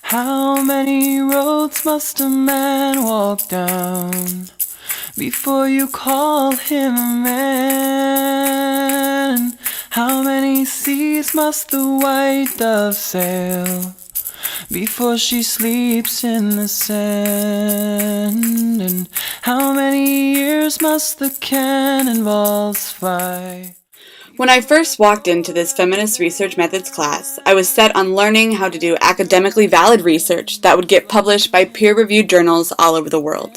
How many roads must a man walk down before you call him a man? How many seas must the white dove sail before she sleeps in the sand? And how many years must the cannonballs fly? When I first walked into this feminist research methods class, I was set on learning how to do academically valid research that would get published by peer-reviewed journals all over the world.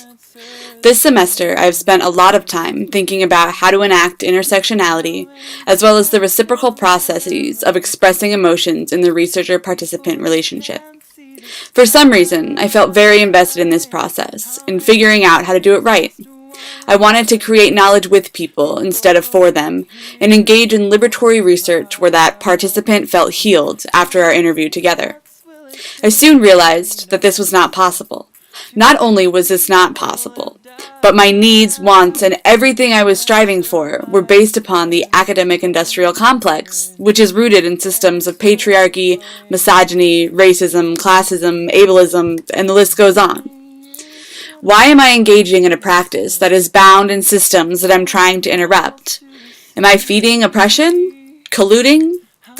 This semester, I have spent a lot of time thinking about how to enact intersectionality, as well as the reciprocal processes of expressing emotions in the researcher-participant relationship. For some reason, I felt very invested in this process, in figuring out how to do it right. I wanted to create knowledge with people instead of for them, and engage in liberatory research where that participant felt healed after our interview together. I soon realized that this was not possible. Not only was this not possible, but my needs, wants, and everything I was striving for were based upon the academic-industrial complex, which is rooted in systems of patriarchy, misogyny, racism, classism, ableism, and the list goes on. Why am I engaging in a practice that is bound in systems that I'm trying to interrupt? Am I feeding oppression? Colluding?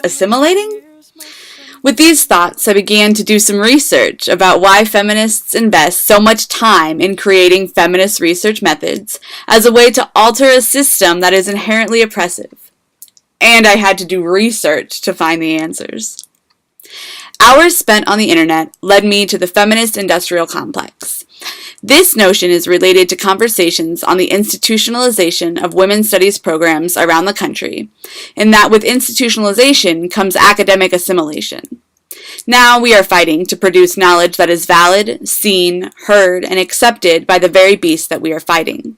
Assimilating? With these thoughts, I began to do some research about why feminists invest so much time in creating feminist research methods as a way to alter a system that is inherently oppressive. And I had to do research to find the answers. Hours spent on the internet led me to the feminist industrial complex. This notion is related to conversations on the institutionalization of women's studies programs around the country, in that with institutionalization comes academic assimilation. Now we are fighting to produce knowledge that is valid, seen, heard, and accepted by the very beast that we are fighting.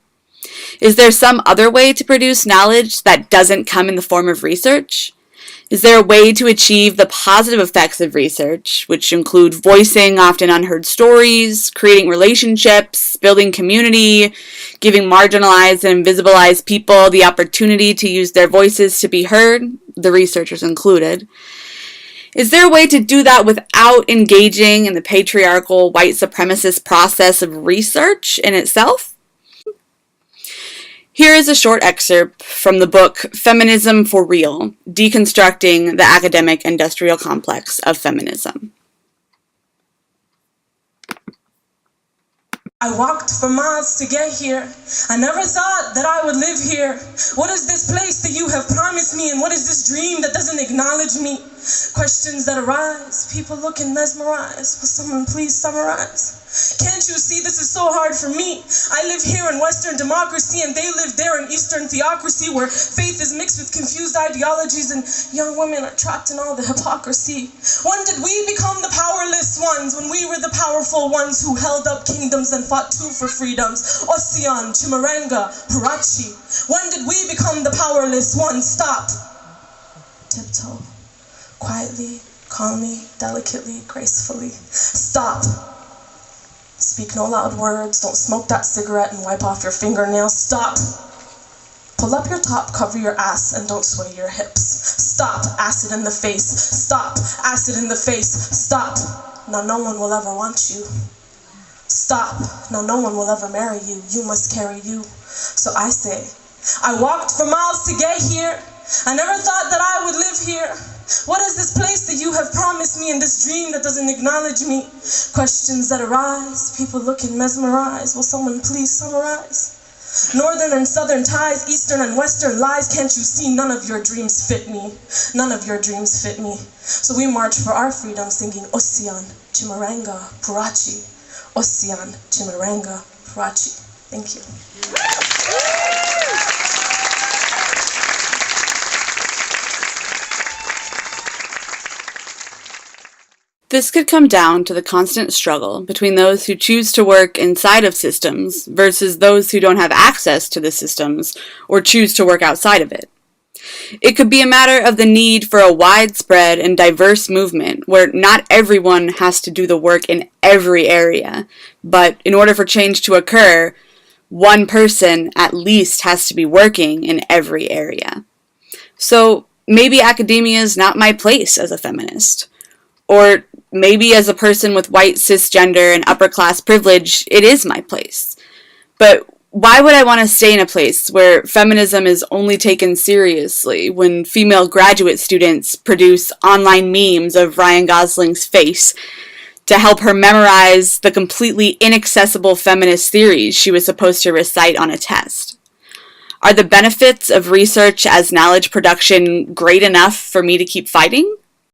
Is there some other way to produce knowledge that doesn't come in the form of research? Is there a way to achieve the positive effects of research, which include voicing often unheard stories, creating relationships, building community, giving marginalized and invisibilized people the opportunity to use their voices to be heard, the researchers included? Is there a way to do that without engaging in the patriarchal, white supremacist process of research in itself? Here is a short excerpt from the book Feminism for Real, Deconstructing the Academic Industrial Complex of Feminism. I walked for miles to get here. I never thought that I would live here. What is this place that you have promised me, and what is this dream that doesn't acknowledge me? Questions that arise, people looking mesmerized. Will someone please summarize? Can't you see this is so hard for me? I live here in Western democracy, and they live there in Eastern theocracy, where faith is mixed with confused ideologies, and young women are trapped in all the hypocrisy. When did we become the powerless ones, when we were the powerful ones who held up kingdoms and fought too for freedoms? Ocean, Chimarenga, Hirachi. When did we become the powerless ones? Stop. Tiptoe. Quietly, calmly, delicately, gracefully. Stop. Speak no loud words. Don't smoke that cigarette and wipe off your fingernails. Stop. Pull up your top, cover your ass, and don't sway your hips. Stop. Acid in the face. Stop. Acid in the face. Stop. Now no one will ever want you. Stop. Now no one will ever marry you. You must carry you. So I say, I walked for miles to get here. I never thought that I would live here. What is this place that you have promised me, and this dream that doesn't acknowledge me? Questions that arise, people looking mesmerized. Will someone please summarize? Northern and southern ties, eastern and western lies. Can't you see none of your dreams fit me? None of your dreams fit me. So we march for our freedom singing Ocean, Chimaranga, Purachi. Ocean, Chimaranga, Purachi. Thank you. This could come down to the constant struggle between those who choose to work inside of systems versus those who don't have access to the systems or choose to work outside of it. It could be a matter of the need for a widespread and diverse movement where not everyone has to do the work in every area, but in order for change to occur, one person at least has to be working in every area. So maybe academia is not my place as a feminist. Or maybe as a person with white cisgender and upper class privilege, it is my place. But why would I want to stay in a place where feminism is only taken seriously when female graduate students produce online memes of Ryan Gosling's face to help her memorize the completely inaccessible feminist theories she was supposed to recite on a test? Are the benefits of research as knowledge production great enough for me to keep fighting?